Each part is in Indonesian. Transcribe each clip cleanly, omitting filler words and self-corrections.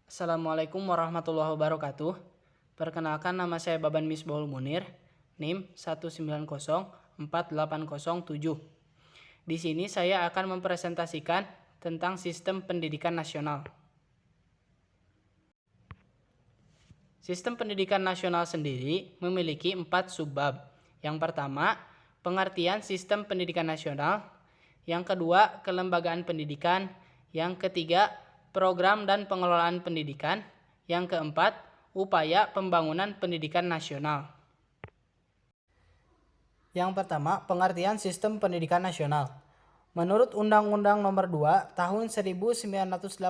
Assalamualaikum warahmatullahi wabarakatuh. Perkenalkan, nama saya Baban Misbahul Munir, NIM 1904807. Di sini saya akan mempresentasikan tentang sistem pendidikan nasional. Sistem pendidikan nasional sendiri memiliki 4 subbab. Yang pertama, pengertian sistem pendidikan nasional. Yang kedua, kelembagaan pendidikan. Yang ketiga, program dan pengelolaan pendidikan. Yang keempat, upaya pembangunan pendidikan nasional. Yang pertama, pengertian sistem pendidikan nasional. Menurut Undang-Undang Nomor 2 Tahun 1989,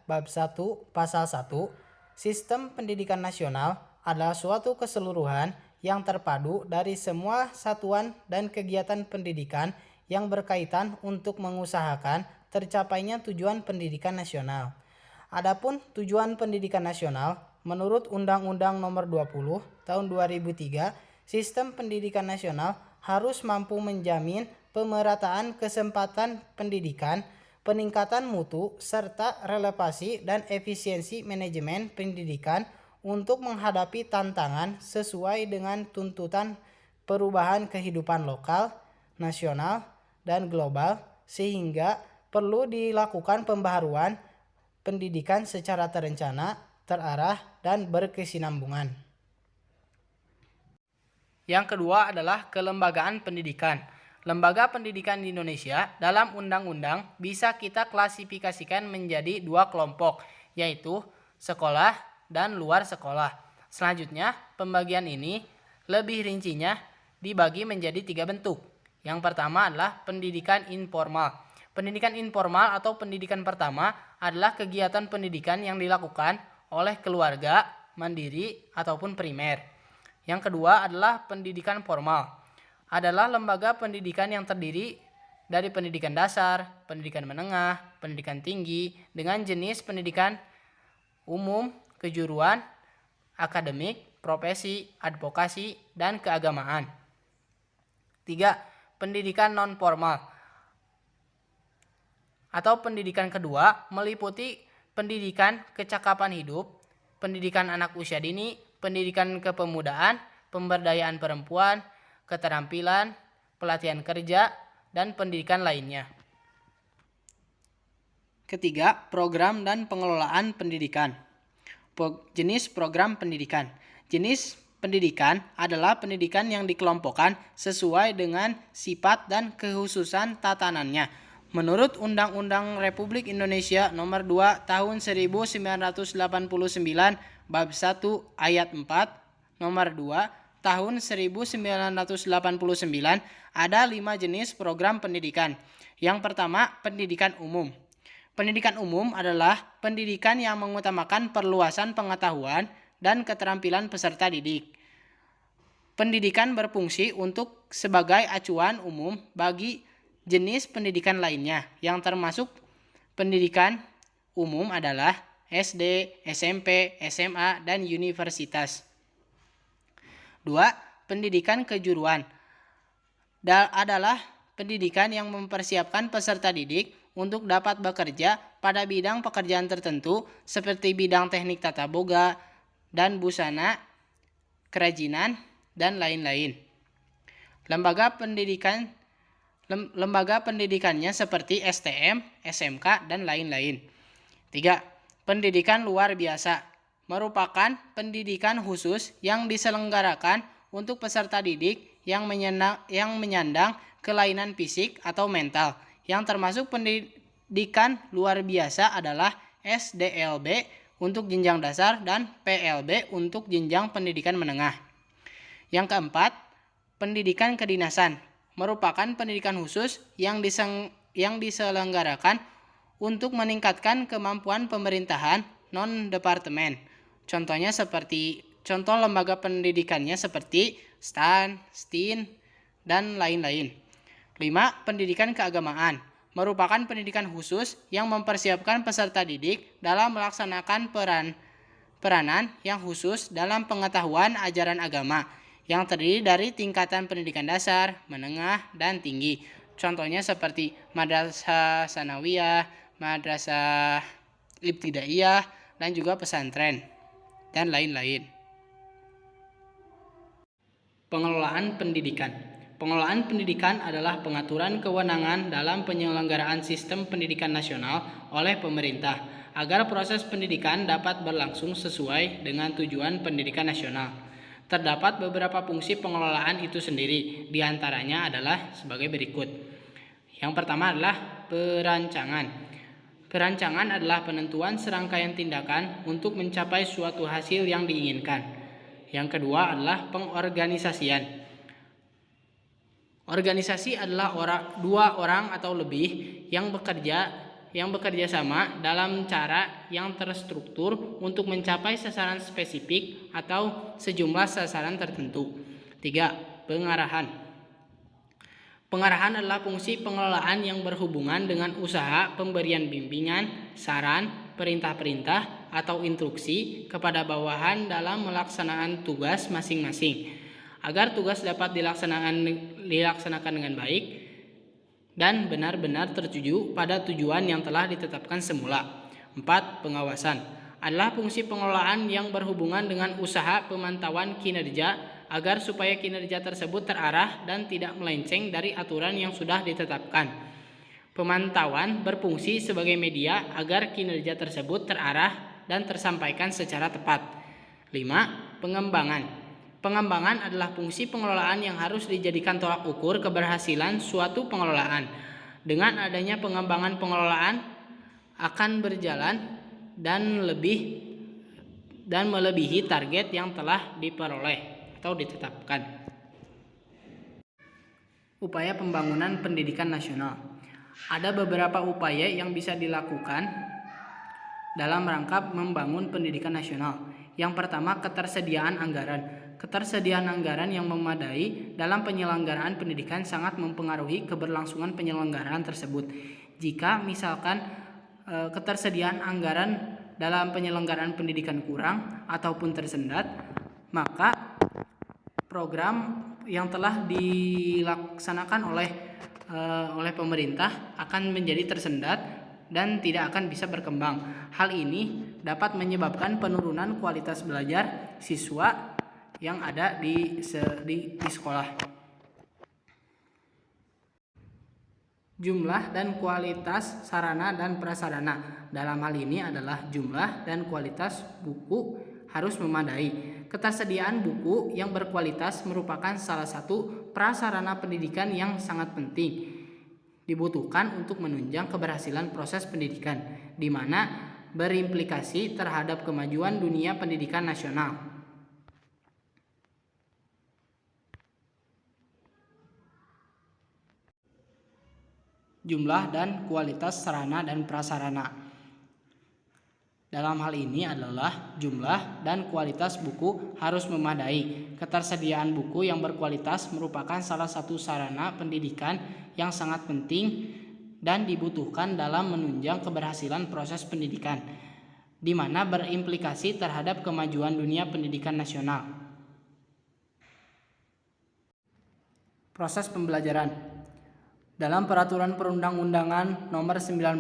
Bab 1, Pasal 1, sistem pendidikan nasional adalah suatu keseluruhan yang terpadu dari semua satuan dan kegiatan pendidikan yang berkaitan untuk mengusahakan tercapainya tujuan pendidikan nasional. Adapun tujuan pendidikan nasional, menurut Undang-Undang Nomor 20 Tahun 2003, sistem pendidikan nasional harus mampu menjamin pemerataan kesempatan pendidikan, peningkatan mutu, serta relevasi dan efisiensi manajemen pendidikan untuk menghadapi tantangan sesuai dengan tuntutan perubahan kehidupan lokal, nasional, dan global, sehingga perlu dilakukan pembaharuan pendidikan secara terencana, terarah, dan berkesinambungan. Yang kedua adalah kelembagaan pendidikan. Lembaga pendidikan di Indonesia dalam undang-undang bisa kita klasifikasikan menjadi 2 kelompok, yaitu sekolah dan luar sekolah. Selanjutnya, pembagian ini lebih rincinya dibagi menjadi 3 bentuk. Yang pertama adalah pendidikan informal. Pendidikan informal atau pendidikan pertama adalah kegiatan pendidikan yang dilakukan oleh keluarga, mandiri, ataupun primer. Yang kedua adalah pendidikan formal. Adalah lembaga pendidikan yang terdiri dari pendidikan dasar, pendidikan menengah, pendidikan tinggi, dengan jenis pendidikan umum, kejuruan, akademik, profesi, advokasi, dan keagamaan. 3. Pendidikan non-formal atau pendidikan kedua meliputi pendidikan kecakapan hidup, pendidikan anak usia dini, pendidikan kepemudaan, pemberdayaan perempuan, keterampilan, pelatihan kerja, dan pendidikan lainnya. Ketiga, program dan pengelolaan pendidikan. Jenis program pendidikan. Jenis pendidikan adalah pendidikan yang dikelompokkan sesuai dengan sifat dan kekhususan tatanannya. Menurut Undang-Undang Republik Indonesia Nomor 2 Tahun 1989, Bab 1 Ayat 4, Nomor 2 Tahun 1989, ada 5 jenis program pendidikan. Yang pertama, pendidikan umum. Pendidikan umum adalah pendidikan yang mengutamakan perluasan pengetahuan dan keterampilan peserta didik. Pendidikan berfungsi untuk sebagai acuan umum bagi jenis pendidikan lainnya, yang termasuk pendidikan umum adalah SD, SMP, SMA, dan universitas. 2. Pendidikan kejuruan adalah pendidikan yang mempersiapkan peserta didik untuk dapat bekerja pada bidang pekerjaan tertentu seperti bidang teknik tata boga dan busana, kerajinan, dan lain-lain. Lembaga pendidikannya seperti STM, SMK, dan lain-lain. 3. Pendidikan luar biasa merupakan pendidikan khusus yang diselenggarakan untuk peserta didik yang menyandang kelainan fisik atau mental. Yang termasuk pendidikan luar biasa adalah SDLB untuk jenjang dasar dan PLB untuk jenjang pendidikan menengah. Yang keempat, pendidikan kedinasan merupakan pendidikan khusus yang diselenggarakan untuk meningkatkan kemampuan pemerintahan non-departemen. Contoh lembaga pendidikannya seperti STAN, STIN, dan lain-lain. 5. Pendidikan keagamaan merupakan pendidikan khusus yang mempersiapkan peserta didik dalam melaksanakan peranan yang khusus dalam pengetahuan ajaran agama, yang terdiri dari tingkatan pendidikan dasar, menengah, dan tinggi. Contohnya seperti madrasah sanawiyah, madrasah ibtidaiyah, dan juga pesantren, dan lain-lain. Pengelolaan pendidikan. Pengelolaan pendidikan adalah pengaturan kewenangan dalam penyelenggaraan sistem pendidikan nasional oleh pemerintah agar proses pendidikan dapat berlangsung sesuai dengan tujuan pendidikan nasional. Terdapat beberapa fungsi pengelolaan itu sendiri, diantaranya adalah sebagai berikut. Yang pertama adalah perancangan. Perancangan adalah penentuan serangkaian tindakan untuk mencapai suatu hasil yang diinginkan. Yang kedua adalah pengorganisasian. Organisasi adalah dua orang atau lebih yang bekerja sama dalam cara yang terstruktur untuk mencapai sasaran spesifik atau sejumlah sasaran tertentu. 3. Pengarahan. Pengarahan adalah fungsi pengelolaan yang berhubungan dengan usaha pemberian bimbingan, saran, perintah-perintah, atau instruksi kepada bawahan dalam melaksanakan tugas masing-masing agar tugas dapat dilaksanakan dengan baik dan benar-benar tertuju pada tujuan yang telah ditetapkan semula. 4. Pengawasan adalah fungsi pengelolaan yang berhubungan dengan usaha pemantauan kinerja agar supaya kinerja tersebut terarah dan tidak melenceng dari aturan yang sudah ditetapkan. Pemantauan berfungsi sebagai media agar kinerja tersebut terarah dan tersampaikan secara tepat. 5. Pengembangan. Pengembangan adalah fungsi pengelolaan yang harus dijadikan tolak ukur keberhasilan suatu pengelolaan. Dengan adanya pengembangan pengelolaan akan berjalan dan melebihi target yang telah diperoleh atau ditetapkan. Upaya pembangunan pendidikan nasional. Ada beberapa upaya yang bisa dilakukan dalam rangka membangun pendidikan nasional. Yang pertama, ketersediaan anggaran. Ketersediaan anggaran yang memadai dalam penyelenggaraan pendidikan sangat mempengaruhi keberlangsungan penyelenggaraan tersebut. Jika misalkan ketersediaan anggaran dalam penyelenggaraan pendidikan kurang ataupun tersendat, maka program yang telah dilaksanakan oleh pemerintah akan menjadi tersendat dan tidak akan bisa berkembang. Hal ini dapat menyebabkan penurunan kualitas belajar siswa yang ada di sekolah. Jumlah dan kualitas sarana dan prasarana. Dalam hal ini adalah jumlah dan kualitas buku harus memadai. Ketersediaan buku yang berkualitas merupakan salah satu prasarana pendidikan yang sangat penting dibutuhkan untuk menunjang keberhasilan proses pendidikan, di mana berimplikasi terhadap kemajuan dunia pendidikan nasional. Jumlah dan kualitas sarana dan prasarana. Dalam hal ini adalah jumlah dan kualitas buku harus memadai. Ketersediaan buku yang berkualitas merupakan salah satu sarana pendidikan yang sangat penting dan dibutuhkan dalam menunjang keberhasilan proses pendidikan, di mana berimplikasi terhadap kemajuan dunia pendidikan nasional. Proses pembelajaran. Dalam Peraturan Perundang-undangan Nomor 19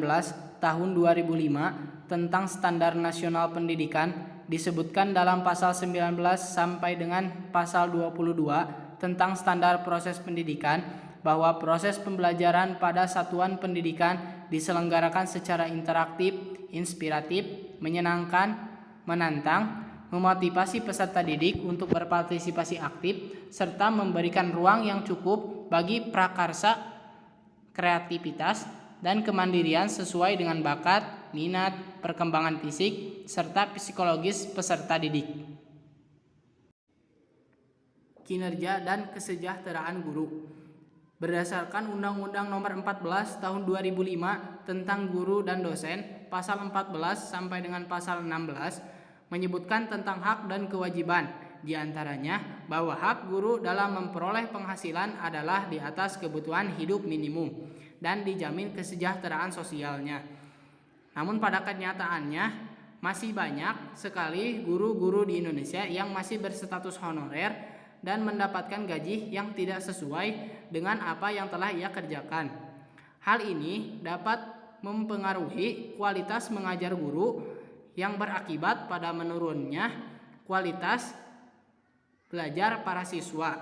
Tahun 2005 tentang Standar Nasional Pendidikan disebutkan dalam pasal 19 sampai dengan pasal 22 tentang standar proses pendidikan bahwa proses pembelajaran pada satuan pendidikan diselenggarakan secara interaktif, inspiratif, menyenangkan, menantang, memotivasi peserta didik untuk berpartisipasi aktif, serta memberikan ruang yang cukup bagi prakarsa, kreativitas, dan kemandirian sesuai dengan bakat, minat, perkembangan fisik, serta psikologis peserta didik. Kinerja dan kesejahteraan guru. Berdasarkan Undang-Undang Nomor 14 Tahun 2005 tentang guru dan dosen, pasal 14 sampai dengan pasal 16 menyebutkan tentang hak dan kewajiban. Di antaranya bahwa hak guru dalam memperoleh penghasilan adalah di atas kebutuhan hidup minimum dan dijamin kesejahteraan sosialnya. Namun pada kenyataannya masih banyak sekali guru-guru di Indonesia yang masih berstatus honorer dan mendapatkan gaji yang tidak sesuai dengan apa yang telah ia kerjakan. Hal ini dapat mempengaruhi kualitas mengajar guru yang berakibat pada menurunnya kualitas belajar para siswa.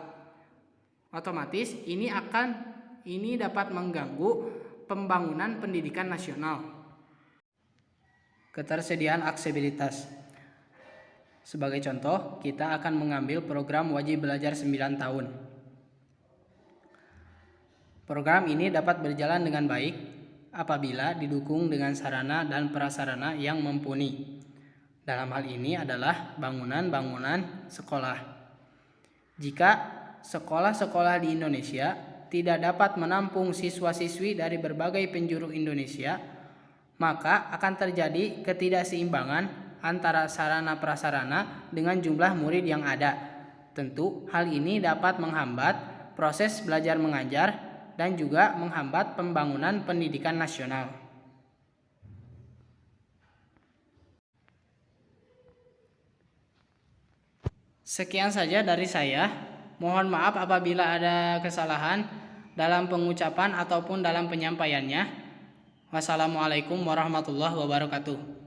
Otomatis ini dapat mengganggu pembangunan pendidikan nasional. Ketersediaan aksesibilitas. Sebagai contoh, kita akan mengambil program wajib belajar 9 tahun. Program ini dapat berjalan dengan baik apabila didukung dengan sarana dan prasarana yang mumpuni. Dalam hal ini adalah bangunan-bangunan sekolah. Jika sekolah-sekolah di Indonesia tidak dapat menampung siswa-siswi dari berbagai penjuru Indonesia, maka akan terjadi ketidakseimbangan antara sarana prasarana dengan jumlah murid yang ada. Tentu hal ini dapat menghambat proses belajar mengajar dan juga menghambat pembangunan pendidikan nasional. Sekian saja dari saya. Mohon maaf apabila ada kesalahan dalam pengucapan ataupun dalam penyampaiannya. Wassalamualaikum warahmatullahi wabarakatuh.